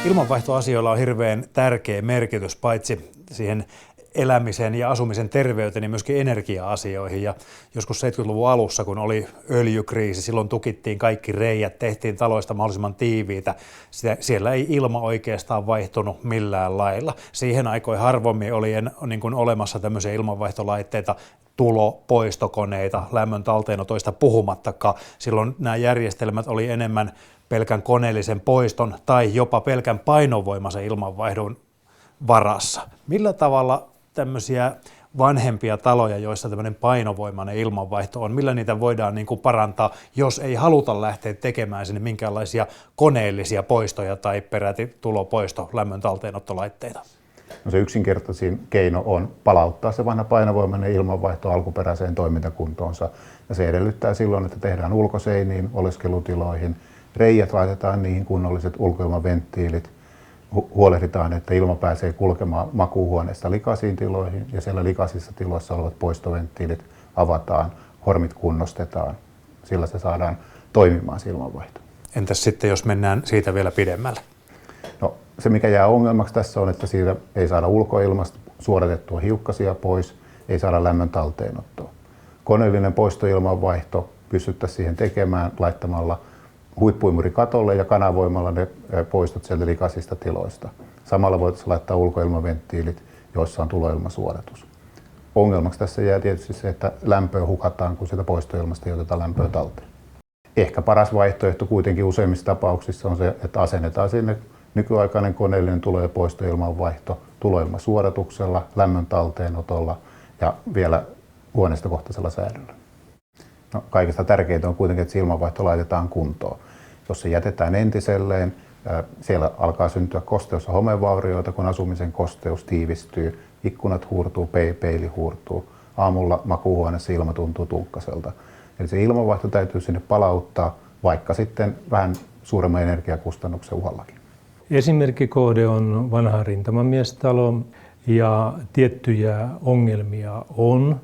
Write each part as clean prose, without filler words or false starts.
Ilmanvaihtoasioilla on hirveän tärkeä merkitys paitsi siihen elämisen ja asumisen terveyteen, niin myöskin energia-asioihin. Ja joskus 70-luvun alussa, kun oli öljykriisi, silloin tukittiin kaikki reiät, tehtiin taloista mahdollisimman tiiviitä. Siellä ei ilma oikeastaan vaihtunut millään lailla. Siihen aikoihin harvemmin oli niin kuin olemassa tämmöisiä ilmanvaihtolaitteita, poistokoneita, lämmön talteenotoista puhumattakaan. Silloin nämä järjestelmät oli enemmän pelkän koneellisen poiston tai jopa pelkän painovoimaisen ilmanvaihdon varassa. Millä tavalla tämmöisiä vanhempia taloja, joissa tämmöinen painovoimainen ilmanvaihto on, millä niitä voidaan niin kuin parantaa, jos ei haluta lähteä tekemään sinne minkäänlaisia koneellisia poistoja tai peräti tulopoisto lämmön talteenottolaitteita? No se yksinkertaisin keino on palauttaa se vanha painovoimainen ilmanvaihto alkuperäiseen toimintakuntoonsa. Ja se edellyttää silloin, että tehdään ulkoseiniin, oleskelutiloihin, reijät laitetaan niihin kunnolliset ulkoilmaventtiilit, huolehditaan, että ilma pääsee kulkemaan makuuhuoneesta likaisiin tiloihin ja siellä likaisissa tiloissa olevat poistoventtiilit avataan, hormit kunnostetaan. Sillä se saadaan toimimaan se ilmanvaihto. Entäs sitten, jos mennään siitä vielä pidemmälle? No, se, mikä jää ongelmaksi tässä on, että siitä ei saada ulkoilmasta suoritettua hiukkasia pois, ei saada lämmön talteenottoa. Koneellinen poistoilmanvaihto pystyttäisiin siihen tekemään laittamalla huippuimuri katolle ja kanavoimalla ne poistot sieltä likaisista tiloista. Samalla voitaisiin laittaa ulkoilmaventtiilit, joissa on tuloilmasuodatus. Ongelmaksi tässä jää tietysti se, että lämpöä hukataan, kun sitä poistoilmasta ei oteta lämpöä talteen. Ehkä paras vaihtoehto kuitenkin useimmissa tapauksissa on se, että asennetaan sinne nykyaikainen koneellinen tulo- ja poistoilmanvaihto tuloilmasuodatuksella, lämmön talteenotolla ja vielä huoneistokohtaisella säädöllä. No, kaikista tärkeintä on kuitenkin, että se ilmanvaihto laitetaan kuntoon. Jos se jätetään entiselleen, siellä alkaa syntyä kosteus- ja homevaurioita, kun asumisen kosteus tiivistyy, ikkunat huurtuu, peili huurtuu, aamulla makuuhuoneessa ilma tuntuu tunkkaselta. Eli se ilmanvaihto täytyy sinne palauttaa, vaikka sitten vähän suuremman energiakustannuksen uhallakin. Esimerkkikohde on vanha rintamamiestalo ja tiettyjä ongelmia on.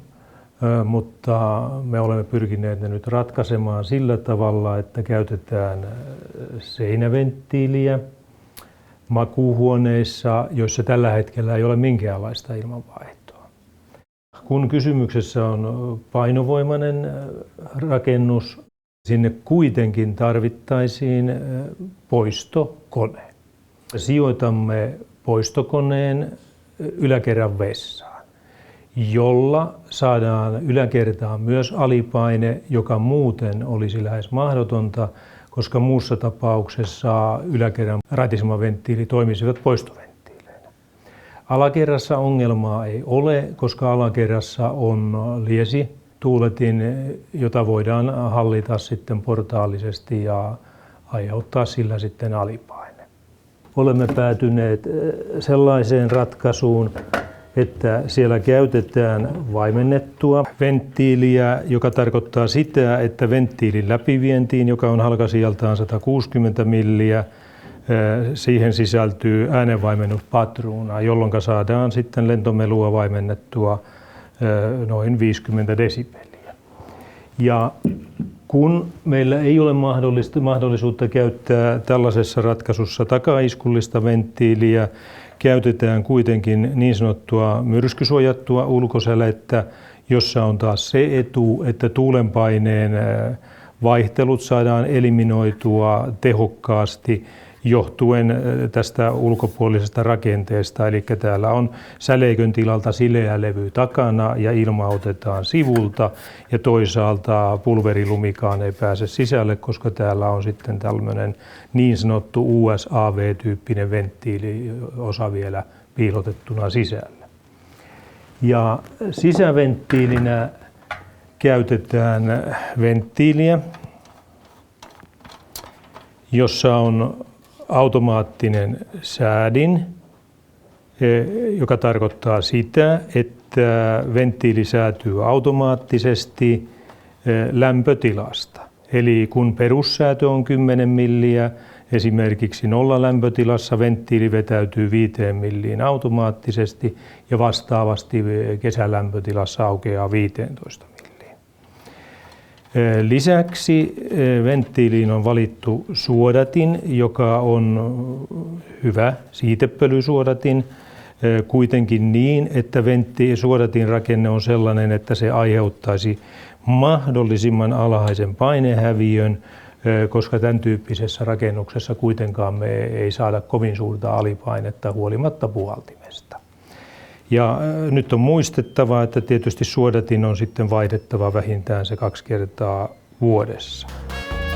Mutta me olemme pyrkineet ne nyt ratkaisemaan sillä tavalla, että käytetään seinäventtiiliä makuuhuoneissa, joissa tällä hetkellä ei ole minkäänlaista ilmanvaihtoa. Kun kysymyksessä on painovoimainen rakennus, sinne kuitenkin tarvittaisiin poistokone. Sijoitamme poistokoneen yläkerran vessaan, jolla saadaan yläkertaan myös alipaine, joka muuten olisi lähes mahdotonta, koska muussa tapauksessa yläkerran raitisemaventtiili toimisivat poistoventtiileinä. Alakerrassa ongelmaa ei ole, koska alakerrassa on liesituuletin, jota voidaan hallita sitten portaallisesti ja aiheuttaa sillä sitten alipaine. Olemme päätyneet sellaiseen ratkaisuun, että siellä käytetään vaimennettua venttiiliä, joka tarkoittaa sitä, että venttiilin läpivientiin, joka on halkaisijaltaan 160 milliä, siihen sisältyy äänenvaimennuspatruuna, jolloin saadaan sitten lentomelua vaimennettua noin 50 desibeliä. Ja kun meillä ei ole mahdollisuutta käyttää tällaisessa ratkaisussa takaiskullista venttiiliä, käytetään kuitenkin niin sanottua myrskysuojattua ulkosälettä, jossa on taas se etu, että tuulenpaineen vaihtelut saadaan eliminoitua tehokkaasti johtuen tästä ulkopuolisesta rakenteesta. Eli täällä on säleikön tilalta sileä levy takana ja ilma otetaan sivulta ja toisaalta pulverilumikaan ei pääse sisälle, koska täällä on sitten tällainen niin sanottu USAV-tyyppinen venttiiliosa vielä piilotettuna sisällä. Ja sisäventtiilinä käytetään venttiiliä, jossa on automaattinen säädin, joka tarkoittaa sitä, että venttiili säätyy automaattisesti lämpötilasta. Eli kun perussäätö on 10 milliä, esimerkiksi nollalämpötilassa venttiili vetäytyy 5 milliin automaattisesti ja vastaavasti kesälämpötilassa aukeaa 15 milliin. Lisäksi venttiiliin on valittu suodatin, joka on hyvä siitepölysuodatin, kuitenkin niin, että suodatin rakenne on sellainen, että se aiheuttaisi mahdollisimman alhaisen painehäviön, koska tämän tyyppisessä rakennuksessa kuitenkaan me ei saada kovin suurta alipainetta huolimatta puhaltimesta. Ja nyt on muistettava, että tietysti suodatin on sitten vaihdettava vähintään se 2 kertaa vuodessa.